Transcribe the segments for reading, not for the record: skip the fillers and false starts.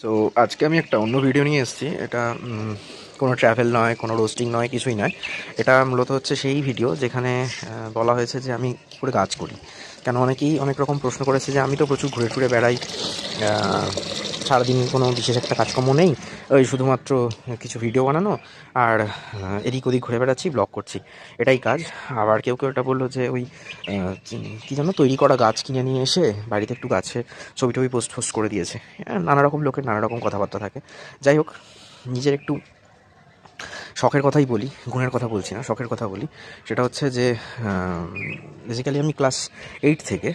So আজকে আমি একটা অন্য ভিডিও নিয়ে এসেছি। এটা কোনো ট্রাভেল নয়, কোনো রোস্টিং নয়, কিছুই নয়। এটা মূলত হচ্ছে সেই ভিডিও যেখানে বলা হয়েছে যে আমি কী করে কাজ করি। কেন অনেকেই অনেক রকম প্রশ্ন করেছে যে আমি তো প্রচুর ঘুরে টুরে বেড়াই, সারাদিন কোনো বিশেষ একটা কাজকর্ম নেই, ওই শুধুমাত্র কিছু ভিডিও বানানো আর এদিক ওদিক ঘুরে বেড়াচ্ছি, ব্লগ করছি, এটাই কাজ। আবার কেউ কেউ এটা বললো যে ওই কী যেন তৈরি করা গাছ কিনে নিয়ে এসে বাড়িতে একটু গাছে ছবি টবি পোস্ট ফোস্ট করে দিয়েছে। নানা রকম লোকের নানা রকম কথাবার্তা থাকে। যাই হোক, নিজের একটু শখের কথাই বলি, গুণের কথা বলছি না, শখের কথা বলি। সেটা হচ্ছে যে বেসিক্যালি আমি ক্লাস 8 থেকে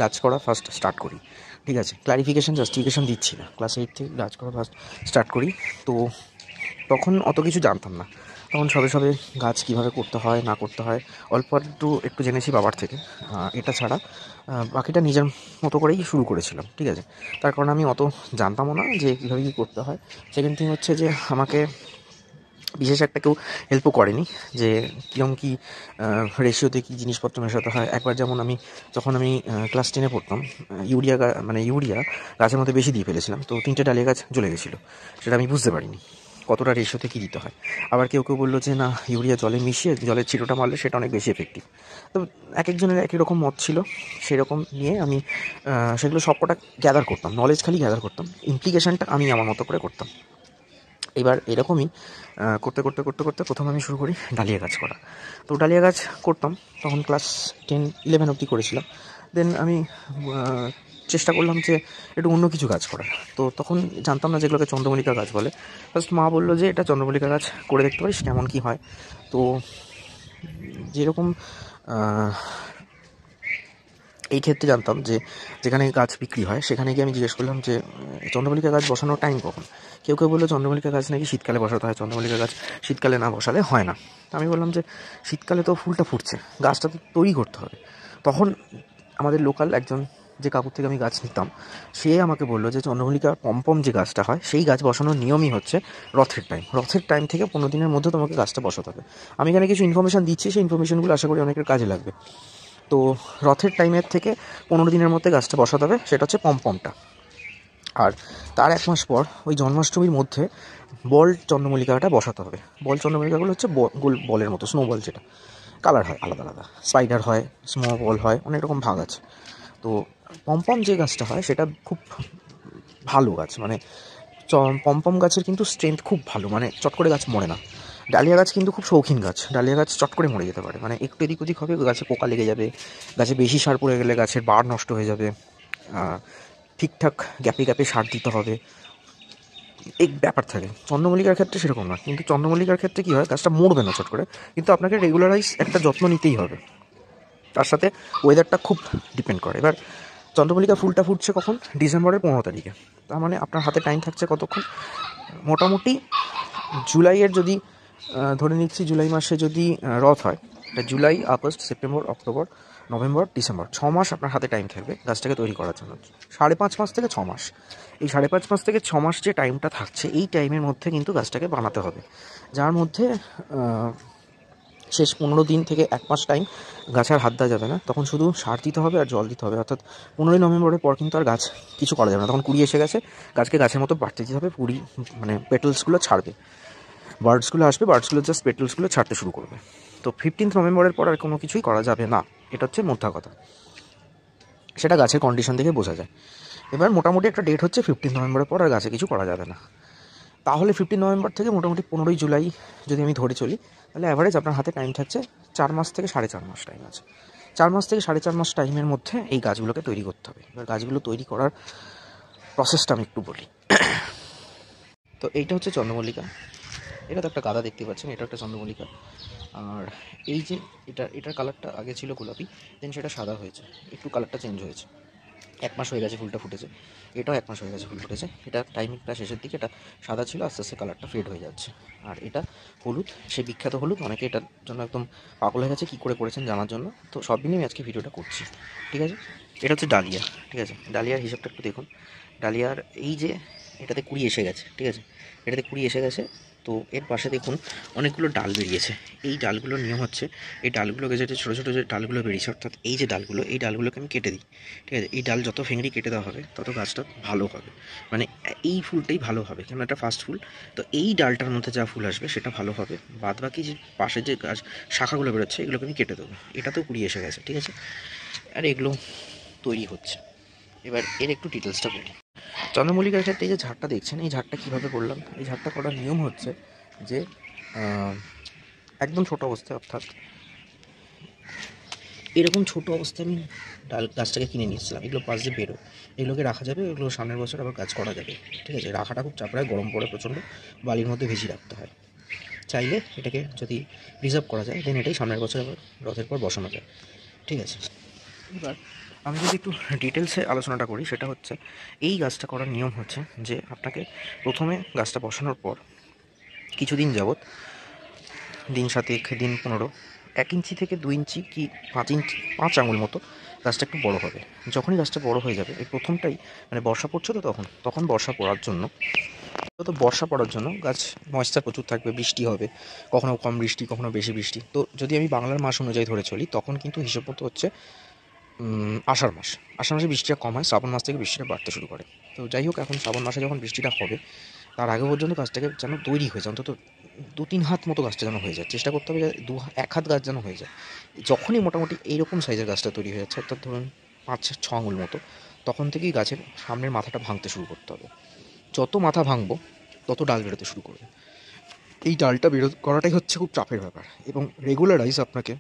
গাছ করা ফার্স্ট স্টার্ট করি। ঠিক আছে, ক্লারিফিকেশান জাস্টিফিকেশান দিচ্ছি না, ক্লাস 8 থেকে গাছ করা ফার্স্ট স্টার্ট করি। তো তখন অত কিছু জানতাম না, তখন সবে সবে গাছ কীভাবে করতে হয় না করতে হয় অল্প একটু একটু জেনেছি বাবার থেকে। এটা ছাড়া বাকিটা নিজের মতো করেই শুরু করেছিলাম। ঠিক আছে, তার কারণে আমি অত জানতামও না যে কীভাবে কী করতে হয়। সেকেন্ড থিং হচ্ছে যে আমাকে বিশেষ একটা কেউ হেল্পও করেনি যে কীরকম কী রেশিওতে কী জিনিসপত্র মেশাতে হয়। একবার যেমন যখন আমি ক্লাস 10-এ পড়তাম, ইউরিয়া গাছের মধ্যে বেশি দিয়ে ফেলেছিলাম, তো 3টে ডালিয়া গাছ জ্বলে গেছিলো। সেটা আমি বুঝতে পারিনি কতটা রেশিওতে কী দিতে হয়। আবার কেউ কেউ বললো যে না, ইউরিয়া জলে মিশিয়ে জলের ছিটোটা মারলে সেটা অনেক বেশি এফেক্টিভ। তো এক একজনের একই রকম মত ছিল, সেরকম নিয়ে আমি সেগুলো সবকটা গ্যাদার করতাম, নলেজ খালি গ্যাদার করতাম, ইমপ্লিকেশানটা আমি আমার মতো করে করতাম। এবার এরকমই করতে করতে করতে করতে প্রথম আমি শুরু করি ডালিয়া গাছ করা। তো ডালিয়া গাছ করতাম তখন ক্লাস 10-11 অবধি করেছিলাম। দেন আমি চেষ্টা করলাম যে একটু অন্য কিছু গাছ করার। তো তখন জানতাম না যেগুলোকে চন্দ্রমল্লিকা গাছ বলে। ফার্স্ট মা বললো যে এটা চন্দ্রমল্লিকা গাছ করে দেখতে পারিস কেমন কী হয়। তো যেরকম এই ক্ষেত্রে জানতাম যে যেখানে গাছ বিক্রি হয় সেখানে গিয়ে আমি জিজ্ঞেস করলাম যে চন্দ্রমল্লিকা গাছ বসানোর টাইম কখন। কেউ কেউ বললো চন্দ্রমল্লিকা গাছ নাকি শীতকালে বসাতে হয়, চন্দ্রমল্লিকা গাছ শীতকালে না বসালে হয় না। আমি বললাম যে শীতকালে তো ফুলটা ফুটছে, গাছটা তো তৈরি করতে হবে। তখন আমাদের লোকাল একজন যে কাকুর থেকে আমি গাছ নিতাম, সে আমাকে বললো যে চন্দ্রমল্লিকা পম্পম যে গাছটা হয় সেই গাছ বসানোর নিয়মই হচ্ছে রথের টাইম থেকে 15 দিনের মধ্যে তোমাকে গাছটা বসাতে হবে। আমি এখানে কিছু ইনফরমেশান দিচ্ছি, সেই ইনফরমেশানগুলো আশা করি অনেকের কাজে লাগবে। তো রথের টাইমের থেকে 15 দিনের মধ্যে গাছটা বসাতে হবে, সেটা হচ্ছে পমপমটা। আর তার 1 মাস পর ওই জন্মাষ্টমীর মধ্যে বল চন্দ্রমল্লিকাটা বসাতে হবে। বল চন্দ্রমল্লিকাগুলো হচ্ছে গোল বলের মতো, স্নো বল, যেটা কালার হয় আলাদা আলাদা, স্পাইডার হয়, স্নো বল হয়, অনেক রকম ভাগ আছে। তো পমপম যে গাছটা হয় সেটা খুব ভালো গাছ, মানে পমপম গাছের কিন্তু স্ট্রেংথ খুব ভালো, মানে চট করে গাছ মরে না। ডালিয়া গাছ কিন্তু খুব শৌখিন গাছ, ডালিয়া গাছ চট করে মরে যেতে পারে, মানে একটু এদিক ওদিক হবে গাছে পোকা লেগে যাবে, গাছে বেশি সার পড়ে গেলে গাছের বাড় নষ্ট হয়ে যাবে, ঠিকঠাক গ্যাপে গ্যাপে সার দিতে হবে, এই ব্যাপার থাকে। চন্দ্রমল্লিকার ক্ষেত্রে সেরকম না, কিন্তু চন্দ্রমল্লিকার ক্ষেত্রে কী হয়, গাছটা মরবে না চট করে, কিন্তু আপনাকে রেগুলারাইজ একটা যত্ন নিতেই হবে। তার সাথে ওয়েদারটা খুব ডিপেন্ড করে। এবার চন্দ্রমল্লিকা ফুলটা ফুটছে কখন, ডিসেম্বরের 15 তারিখে। তার মানে আপনার হাতে টাইম থাকছে কতক্ষণ, মোটামুটি জুলাইয়ের যদি ধরে নিচ্ছি জুলাই মাসে যদি রথ হয়, July, August, September, October, November, December, 6 মাস আপনার হাতে টাইম থাকবে গাছটাকে তৈরি করার জন্য। 5.5 মাস থেকে 6 মাস, এই 5.5 মাস থেকে 6 মাস যে টাইমটা থাকছে, এই টাইমের মধ্যে কিন্তু গাছটাকে বানাতে হবে। যার মধ্যে শেষ 15 দিন থেকে 1 মাস টাইম গাছে আর হাত দেওয়া যাবে না, তখন শুধু সার দিতে হবে আর জল দিতে হবে। অর্থাৎ 15ই নভেম্বরের পর কিন্তু আর গাছ কিছু করা যাবে না, তখন কুড়ি এসে গেছে, গাছকে গাছের মতো বাড়তে দিতে হবে। কুড়ি মানে পেটেলসগুলো ছাড়বে, বার্ডসগুলো আসবে, বার্ডসগুলো জাস্ট পেটেলসগুলো ছাড়তে শুরু করবে। তো 15th নভেম্বরের পর আর কোনো কিছুই করা যাবে না, এটা হচ্ছে মোদ্দা কথা। সেটা গাছের কন্ডিশন দেখে বোঝা যায়। এবার মোটামুটি একটা ডেট হচ্ছে 15th নভেম্বরের পর আর গাছে কিছু করা যাবে না। তাহলে 15 নভেম্বর থেকে মোটামুটি 15ই জুলাই যদি আমি ধরে চলি, তাহলে অ্যাভারেজ আপনার হাতে টাইম থাকছে 4 মাস থেকে 4.5 মাস টাইম আছে। 4 মাস থেকে 4.5 মাস টাইমের মধ্যে এই গাছগুলোকে তৈরি করতে হবে। এবার গাছগুলো তৈরি করার প্রসেসটা আমি একটু বলি। তো এইটা হচ্ছে চন্দ্রমল্লিকা, এটা তো একটা গাদা দেখতে পাচ্ছেন, এটা একটা চন্দ্রমল্লিকা। আর এই যে এটার কালারটা আগে ছিল গোলাপি, দেন সেটা সাদা হয়েছে, একটু কালারটা চেঞ্জ হয়েছে। 1 মাস হয়ে গেছে ফুলটা ফুটেছে, এটাও 1 মাস হয়ে গেছে ফুল ফুটেছে। এটা টাইমিংটা শেষের দিকে, এটা সাদা ছিল, আস্তে আস্তে কালারটা ফেড হয়ে যাচ্ছে। আর এটা হলুদ, সে বিখ্যাত হলুদ, অনেকে এটার জন্য একদম পাগল হয়ে গেছে কী করে করেছেন জানার জন্য। তো সব নিয়ে আমি আজকে ভিডিওটা করছি। ঠিক আছে, এটা হচ্ছে ডালিয়া। ঠিক আছে, ডালিয়ার হিসাবটা একটু দেখুন। ডালিয়ার এই যে এটাতে কুড়ি এসে গেছে, ঠিক আছে, এটাতে কুড়ি এসে গেছে। তো তো এর পাশে দেখুন অনেকগুলো ডাল বেরিয়েছে। এই ডালগুলোর নিয়ম হচ্ছে, এই ডালগুলোকে যেটা ছোটো ছোটো যে ডালগুলো বেরিয়েছে, অর্থাৎ এই যে ডালগুলো, এই ডালগুলোকে আমি কেটে দিই। ঠিক আছে, এই ডাল যত ফেংরি কেটে দেওয়া হবে তত গাছটা ভালো হবে, মানে এই ফুলটাই ভালো হবে, কেন এটা ফার্স্ট ফুল। তো এই ডালটার মধ্যে যা ফুল আসবে সেটা ভালো হবে, বাদ বাকি যে পাশে যে গাছ শাখাগুলো বেরোচ্ছে এগুলোকে আমি কেটে দেবো। এটাতেও কুড়ি এসে গেছে, ঠিক আছে, আর এগুলো তৈরি হচ্ছে। এবার এর একটু ডিটেলসটা বলি। চন্দ্রমল্লিকার ক্ষেত্রে এই যে ঝাড়টা দেখছেন, এই ঝাড়টা কীভাবে করলাম, এই ঝাড়টা করার নিয়ম হচ্ছে যে একদম ছোটো অবস্থায়, অর্থাৎ এরকম ছোটো অবস্থায় আমি ডাল গাছটাকে কিনে নিয়েছিলাম। এগুলো পাশ দিয়ে বেরো, এগুলোকে রাখা যাবে, এগুলো সামনের বছর আবার গাছ করা যাবে। ঠিক আছে, রাখাটা খুব চাপ, গরম পড়ে প্রচণ্ড, বালির মধ্যে ভিজিয়ে রাখতে হয়। চাইলে এটাকে যদি রিজার্ভ করা যায় দেন এটাই সামনের বছর আবার রথের পর বসানো যায়। ঠিক আছে, এবার আমি যদি একটু ডিটেলসে আলোচনাটা করি, সেটা হচ্ছে এই গাছটা করার নিয়ম হচ্ছে যে আপনাকে প্রথমে গাছটা বসানোর পর কিছুদিন যাবৎ, দিন 7 দিন 15, 1 ইঞ্চি থেকে 2 ইঞ্চি কি 5 ইঞ্চি, 5 আঙুল মতো গাছটা একটু বড় হবে। যখনই গাছটা বড় হয়ে যাবে, এই প্রথমটাই মানে বর্ষা পড়ছে তো তখন বর্ষা পড়ার জন্য, গাছ ময়েশ্চার প্রচুর থাকবে, বৃষ্টি হবে, কখনো কম বৃষ্টি কখনো বেশি বৃষ্টি। তো যদি আমি বাংলার মাস অনুযায়ী ধরে চলি, তখন কিন্তু হিসেব মতো হচ্ছে আষাঢ় মাসে বৃষ্টিটা কম হয়, শ্রাবণ মাস থেকে বৃষ্টিটা বাড়তে শুরু করে। তো যাই হোক, এখন শ্রাবণ মাসে যখন বৃষ্টিটা হবে তার আগে পর্যন্ত গাছটাকে যেন তৈরি হয়ে যায়, অন্তত 2-3 হাত মতো গাছটা যেন হয়ে যায়, চেষ্টা করতে হবে যে 1 হাত গাছ যেন হয়ে যায়। যখনই মোটামুটি এইরকম সাইজের গাছটা তৈরি হয়ে যাচ্ছে, অর্থাৎ ধরুন 5-6 আঙুল মতো, তখন থেকেই গাছের সামনের মাথাটা ভাঙতে শুরু করতে হবে। যত মাথা ভাঙবো তত ডাল বেরোতে শুরু করবে। এই ডালটা করাটাই হচ্ছে খুব চাপের ব্যাপার, এবং রেগুলারাইজ আপনাকে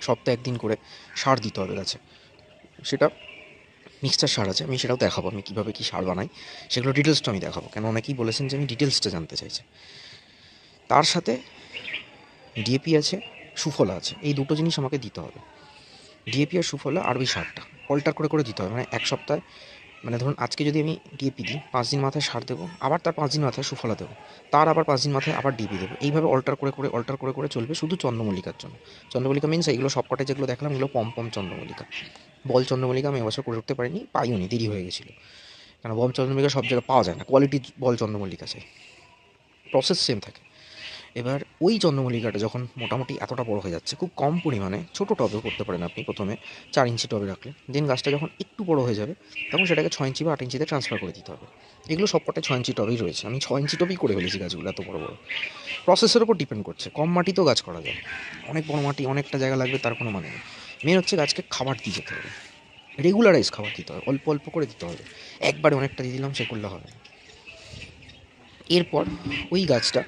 সপ্তাহে 1 দিন করে সার দিতে হবে গাছে। সেটা মিক্সচার সার আছে, আমি সেটাও দেখাবো, আমি কীভাবে কী সার বানাই সেগুলো ডিটেলসটা আমি দেখাবো, কেন অনেকেই বলেছেন যে আমি ডিটেলসটা জানতে চাইছি। তার সাথে ডিএপি আছে, সুফলা আছে, এই দুটো জিনিস আমাকে দিতে হবে। ডিএপি আর সুফলা আর ওই সারটা অল্টার করে করে দিতে হবে, মানে 1 সপ্তাহে, মানে ধরুন আজকে যদি আমি ডিএপি দিই, 5 দিন মাথায় সার দেবো, আবার তার 5 দিন মাথায় সুফলা দেবো, তার আবার 5 দিন মাথায় আবার ডিএপি দেবো। এইভাবে অল্টার করে করে চলবে শুধু চন্দ্রমল্লিকার জন্য। চন্দ্রমল্লিকা মিনস এইগুলো সবকটাই যেগুলো দেখলাম এগুলো পম চন্দ্রমল্লিকা। বল চন্দ্রমল্লিকা আমি এবছর করে উঠতে পারিনি, পাইও নি, দেরি হয়ে গেছিলো, কারণ বল চন্দ্রমল্লিকা সব জায়গায় পাওয়া যায় না, কোয়ালিটি বল চন্দ্রমল্লিকা চাই, প্রসেস সেম থাকে। এবার ওই চন্দ্রমল্লিকাটা যখন মোটামুটি এতটা বড় হয়ে যাচ্ছে, খুব কম পরিমাণে ছোটো টবেও করতে পারেন আপনি, প্রথমে 4 ইঞ্চি টবে রাখলে, দেন গাছটা যখন একটু বড় হয়ে যাবে তখন সেটাকে 6 ইঞ্চি বা 8 ইঞ্চিতে ট্রান্সফার করে দিতে হবে। এগুলো সবকটাই 6 ইঞ্চি টবেই রয়েছে, আমি 6 ইঞ্চি টবেই করে ফেলেছি গাছগুলো, এত বড় বড়। প্রসেসের উপর ডিপেন্ড করছে, কম মাটিতেও গাছ করা যায়, অনেক বড় মাটি অনেকটা জায়গা লাগবে তার কোনো মানে নেই। মেন হচ্ছে গাছকে খাবার দিয়ে যেতে হবে, রেগুলারাইজ খাবার দিতে হবে, অল্প অল্প করে দিতে হবে, একবারে অনেকটা দিয়ে দিলাম সে করলে হবে। এরপর ওই গাছটা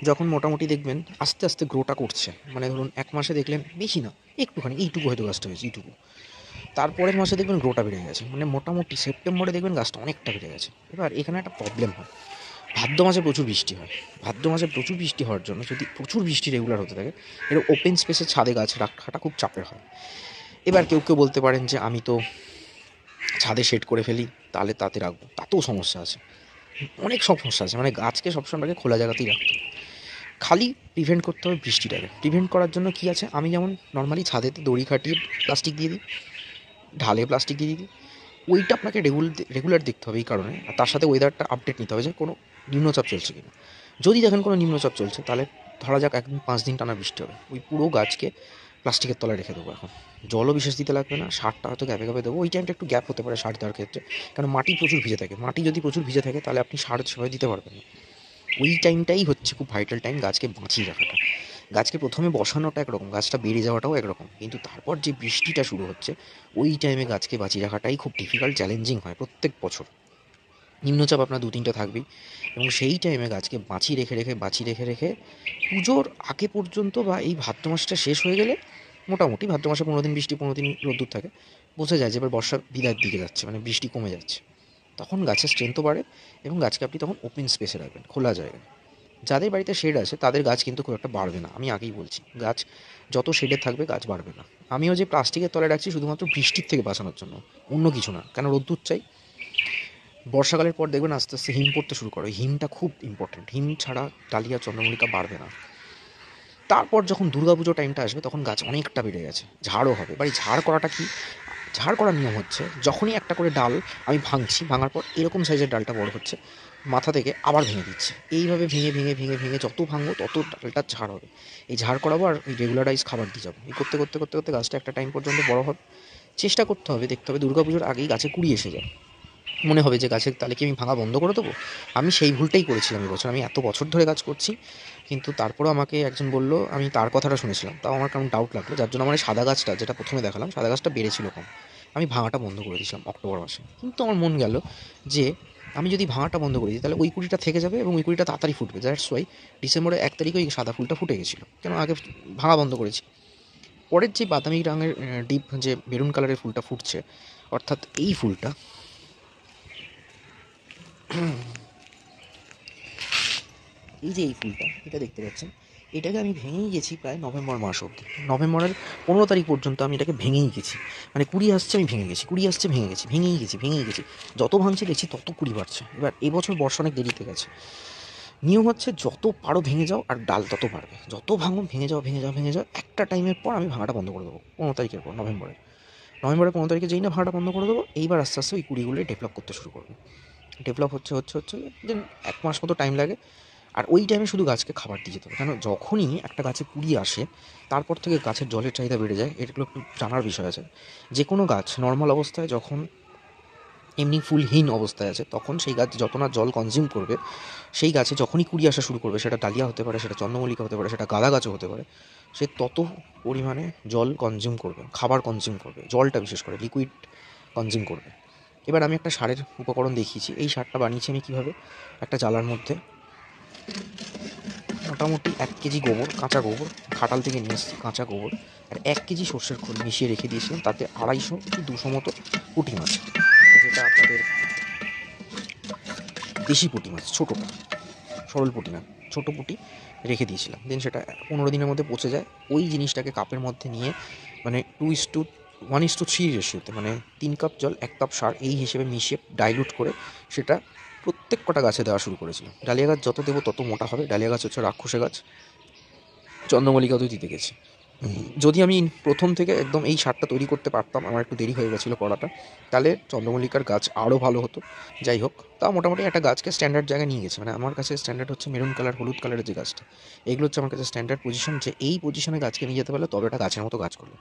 যখন মোটামুটি দেখবেন আস্তে আস্তে গ্রোটা করছে, মানে ধরুন 1 মাসে দেখলেন বেশি না, একটুখানি এইটুকু হয়তো গাছটা হয়েছে, এইটুকু, তারপরের মাসে দেখবেন গ্রোটা বেড়ে গেছে, মানে মোটামুটি সেপ্টেম্বরে দেখবেন গাছটা অনেকটা বেড়ে গেছে। এবার এখানে একটা প্রবলেম হয়, ভাদ্র মাসে প্রচুর বৃষ্টি হয়, ভাদ্র মাসে প্রচুর বৃষ্টি হওয়ার জন্য যদি প্রচুর বৃষ্টি রেগুলার হতে থাকে, এটা ওপেন স্পেসে ছাদে গাছ রাখাটা খুব চাপের হয়। এবার কেউ কেউ বলতে পারেন যে আমি তো ছাদে শেড করে ফেলি, তাহলে তাতে রাখবো, তাতেও সমস্যা আছে, অনেক সমস্যা আছে, মানে গাছকে সবসময় খোলা জায়গাতেই রাখতে হবে। খালি প্রিভেন্ট করতে হবে বৃষ্টিটাকে। প্রিভেন্ট করার জন্য কী আছে, আমি যেমন নর্মালি ছাদেতে দড়ি খাটিয়ে প্লাস্টিক দিয়ে দিই, ঢালে প্লাস্টিক দিয়ে দিই, ওইটা আপনাকে রেগুলার দেখতে হবে এই কারণে, আর তার সাথে ওয়েদারটা আপডেট নিতে হবে যে কোনো নিম্নচাপ চলছে কিনা। যদি দেখেন কোনো নিম্নচাপ চলছে, তাহলে ধরা যাক একদিন 5 দিন টানা বৃষ্টি হবে, ওই পুরো গাছকে প্লাস্টিকের তলায় রেখে দেবো। এখন জলও বিশেষ দিতে লাগবে না, সারটা হয়তো গ্যাপে গ্যাপে দেবো, ওই টাইমটা একটু গ্যাপ হতে পারে সার দেওয়ার ক্ষেত্রে, কারণ মাটি প্রচুর ভিজে থাকে, মাটি যদি প্রচুর ভিজে থাকে তাহলে আপনি সার সেভাবে দিতে পারবেন না। ওই টাইমটাই হচ্ছে খুব ভাইটাল টাইম গাছকে বাঁচিয়ে রাখাটা। গাছকে প্রথমে বসানোটা একরকম, গাছটা বেড়ে যাওয়াটাও একরকম, কিন্তু তারপর যে বৃষ্টিটা শুরু হচ্ছে ওই টাইমে গাছকে বাঁচিয়ে রাখাটাই খুব ডিফিকাল্ট, চ্যালেঞ্জিং হয় প্রত্যেক বছর। নিম্নচাপ আপনার 2-3টা থাকবেই, এবং সেই টাইমে গাছকে বাঁচিয়ে রেখে রেখে পুজোর আগে পর্যন্ত, বা এই ভাদ্র মাসটা শেষ হয়ে গেলে, মোটামুটি ভাদ্র মাসে 15 দিন বৃষ্টি 15 দিন রোদ্দুর থাকে, বোঝা যায় যে এবার বর্ষা বিদায়ের দিকে যাচ্ছে, মানে বৃষ্টি কমে যাচ্ছে, তখন গাছের স্ট্রেংথও বাড়ে, এবং গাছকে আপনি তখন ওপেন স্পেসে রাখবেন, খোলা জায়গায়। যাদের বাড়িতে শেড আছে তাদের গাছ কিন্তু খুব একটা বাড়বে না, আমি আগেই বলছি, গাছ যত শেডে থাকবে গাছ বাড়বে না। আমিও যে প্লাস্টিকের তলায় রাখছি শুধুমাত্র বৃষ্টির থেকে বাঁচানোর জন্য, অন্য কিছু না, কেন রোদ্দুর চাই। বর্ষাকালের পর দেখবেন আস্তে আস্তে হিম পড়তে শুরু করে, হিমটা খুব ইম্পর্টেন্ট, হিম ছাড়া ডালিয়া চন্দ্রমল্লিকা বাড়বে না। তারপর যখন দুর্গাপুজো টাইমটা আসবে তখন গাছ অনেকটা বেড়ে গেছে, ঝাড়ও হবে। এবার এই ঝাড় করাটা কি, ঝাড় করার নিয়ম হচ্ছে যখনই একটা করে ডাল আমি ভাঙছি, ভাঙার পর এরকম সাইজের ডালটা বড় হচ্ছে, মাথা থেকে আবার ভেঙে দিচ্ছে। এইভাবে ভেঙে ভেঙে ভেঙে ভেঙে যত ভাঙবো তত ডালটা ঝাড় হবে। এই ঝাড় করাবো আর ওই রেগুলারাইজ খাবার দিয়ে যাবো। এই করতে করতে করতে করতে গাছটা একটা টাইম পর্যন্ত বড় হবে। চেষ্টা করতে হবে, দেখতে হবে দুর্গা পুজোর আগেই গাছে কুড়ি এসে যায়। মনে হবে যে গাছের তাহলে কি আমি ভাঙা বন্ধ করে দেবো? আমি সেই ভুলটাই করেছিলাম এবছর। আমি এত বছর ধরে কাজ করছি, কিন্তু তারপরেও আমাকে একজন বলল, আমি তার কথাটা শুনেছিলাম, তাও আমার কেমন ডাউট লাগলো, যার জন্য আমার এই সাদা গাছটা, যেটা প্রথমে দেখালাম, সাদা গাছটা বেড়েছিল কম, আমি ভাঙাটা বন্ধ করে দিয়েছিলাম অক্টোবর মাসে। কিন্তু আমার মন গেল যে আমি যদি ভাঙাটা বন্ধ করে দিই তাহলে ওই কুড়িটা থেকে যাবে এবং ওই কুড়িটা তাড়াতাড়ি ফুটবে। দ্যাটস ওয়াই ডিসেম্বরের 1 তারিখে ওই সাদা ফুলটা ফুটে গেছিলো, কেন আগে ভাঙা বন্ধ করেছি। পরের যে বাদামি রঙের ডিপ যে মেরুন কালারের ফুলটা ফুটছে, অর্থাৎ এই ফুলটা, এই যে এই ফুলটা এটা দেখতে পাচ্ছেন, এটাকে আমি ভেঙেই গেছি প্রায় নভেম্বর মাস অবধি। নভেম্বরের 15 তারিখ পর্যন্ত আমি এটাকে ভেঙেই গেছি। মানে কুড়ি আসছে আমি ভেঙে গেছি, কুড়ি আসছে ভেঙে গেছি, ভেঙেই গেছি। যত ভাঙছে দেখছি তত কুড়ি বাড়ছে। এবার এবছর বর্ষা অনেক দেরিতে গেছে। নিয়ম হচ্ছে যত পারো ভেঙে যাও আর ডাল তত বাড়বে। যত ভাঙো ভেঙে যাও ভেঙে যাও ভেঙে যাও, একটা টাইমের পর আমি ভাঙাটা বন্ধ করে দেবো। 15 তারিখের পর, নভেম্বরের 15 তারিখে যেই না ভাঙাটা বন্ধ করে দেবো, এইবার আস্তে আস্তে ওই কুড়িগুলোই ডেভেলপ করতে শুরু করবে। ডেভেলপ হচ্ছে দেন 1 মাস মতো টাইম লাগে। আর ওই টাইমে শুধু গাছকে খাবার দিয়ে যেতে হবে, কেন যখনই একটা গাছে কুড়ি আসে তারপর থেকে গাছের জলের চাহিদা বেড়ে যায়। এগুলো একটু জানার বিষয় আছে। যে কোনো গাছ নর্মাল অবস্থায় যখন এমনি ফুলহীন অবস্থায় আছে, তখন সেই গাছ যত না জল কনজিউম করবে, সেই গাছে যখনই কুড়ি আসা শুরু করবে, সেটা ডালিয়া হতে পারে, সেটা চন্দ্রমল্লিকা হতে পারে, সেটা গাঁদা গাছও হতে পারে, সে তত পরিমাণে জল কনজিউম করবে, খাবার কনজিউম করবে, জলটা বিশেষ করে লিকুইড কনজিউম করবে। এবার আমি একটা সারের উপকরণ দেখিয়েছি। এই সারটা বানিয়েছি আমি কীভাবে, একটা জালার মধ্যে মোটামুটি 1 কেজি গোবর, কাঁচা গোবর, খাটাল থেকে নিয়ে এসেছি কাঁচা গোবর, আর 1 কেজি সর্ষের খোল মিশিয়ে রেখে দিয়েছিলাম। তাতে 250 কি 200 মতো পুঁটি মাছ, যেটা আপনাদের দেশি পুঁটি মাছ, ছোটোটা, সরল পুঁটি না, ছোটো পুঁটি রেখে দিয়েছিলাম। দেন সেটা 15 দিনের মধ্যে পচে যায়। ওই জিনিসটাকে কাপের মধ্যে নিয়ে, মানে 2:1:3 রেশিওতে, মানে 3 কাপ জল 1 কাপ সার, এই হিসেবে মিশিয়ে ডাইলুট করে সেটা প্রত্যেক কটা গাছে দেওয়া শুরু করেছিলাম। ডালিয়া গাছ যত দেবো তত মোটা হবে। ডালিয়া গাছ হচ্ছে রাক্ষসে গাছ, চন্দ্রমল্লিকাতেও দিতে গেছি। যদি আমি প্রথম থেকে একদম এই সারটা তৈরি করতে পারতাম, আমার একটু দেরি হয়ে গেছিলো করাটা, তাহলে চন্দ্রমল্লিকার গাছ আরও ভালো হতো। যাই হোক, তাও মোটামুটি একটা গাছকে স্ট্যান্ডার্ড জায়গায় নিয়ে গেছে। মানে আমার কাছে স্ট্যান্ডার্ড হচ্ছে মেরুন কালার, হলুদ কালারের যে গাছটা, এগুলো হচ্ছে আমার কাছে স্ট্যান্ডার্ড পজিশন, যে এই পজিশনে গাছকে নিয়ে যেতে পারলে তবে এটা গাছের মতো গাছ করলো।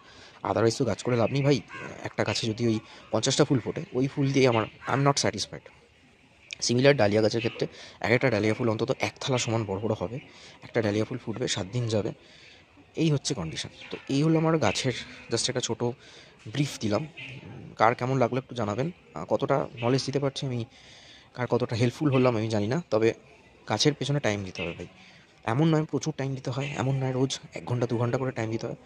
আদারওয়াইজ তো গাছ করে লাভ নেই ভাই। একটা গাছে যদি ওই 50টা ফুল ফোটে, ওই ফুল দিয়ে I am not satisfied. Similar dahlia গাছের ক্ষেত্রে একটা ডালিয়া ফুল অন্তত 1 থালা সমান বড় বড় হবে। একটা ডালিয়া ফুল ফুটবে 7 দিন যাবে। এই হচ্ছে কন্ডিশন। তো এই হলো আমার গাছের জাস্ট একটা ছোটো ব্রিফ দিলাম। কার কেমন লাগলো একটু জানাবেন। কতটা নলেজ দিতে পারছি আমি, কার কতটা হেল্পফুল হলাম আমি জানি না, তবে গাছের পেছনে টাইম দিতে হবে ভাই। এমন নয় প্রচুর টাইম দিতে হয়, এমন নয় রোজ 1 ঘন্টা 2 ঘন্টা করে টাইম দিতে হয়।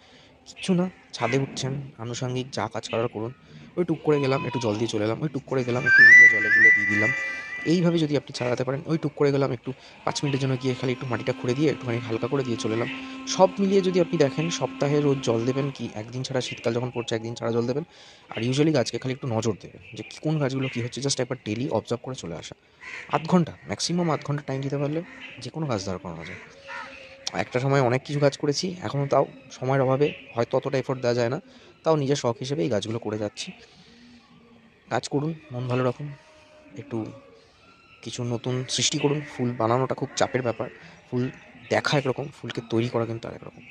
কিচ্ছু না, ছাদে উঠছেন, আনুষঙ্গিক যা কাজ করার করুন। ওই টুক করে গেলাম, একটু জল দিয়ে চলে এলাম, ওই টুক করে গেলাম, একটু ইউরিয়া জলে গুলে দিয়ে দিলাম। এইভাবে যদি আপনি চালাতে পারেন, ওই টুক করে গেলাম, একটু 5 মিনিটের জন্য গিয়ে খালি একটু মাটিটা খুঁড়ে দিয়ে একটুখানি হালকা করে দিয়ে চলে এলাম। সব মিলিয়ে যদি আপনি দেখেন, সপ্তাহে রোজ জল দেবেন কি, একদিন ছাড়া শীতকাল যখন পড়ছে একদিন ছাড়া জল দেবেন। আর ইউজুয়ালি গাছকে খালি একটু নজর দেবেন যে কোন গাছগুলো কী হচ্ছে, জাস্ট একবার ডেলি অবজার্ভ করে চলে আসা। 8 ঘন্টা, ম্যাক্সিমাম 8 ঘন্টা টাইম দিতে পারলে যে কোনো গাছ দাঁড় করানো যায়। একটা সময় অনেক কিছু কাজ করেছি, এখনও তাও সময়ের অভাবে হয়তো অতটা এফোর্ট দেওয়া যায় না, তাও নিজের শখ হিসেবে এই গাছগুলো করে যাচ্ছি। কাজ করুন, মন ভালো রাখুন, একটু কিছু নতুন সৃষ্টি করুন। ফুল বানানোটা খুব চাপের ব্যাপার, ফুল দেখা একরকম, ফুলকে তৈরি করা কিন্তু আরেক রকম।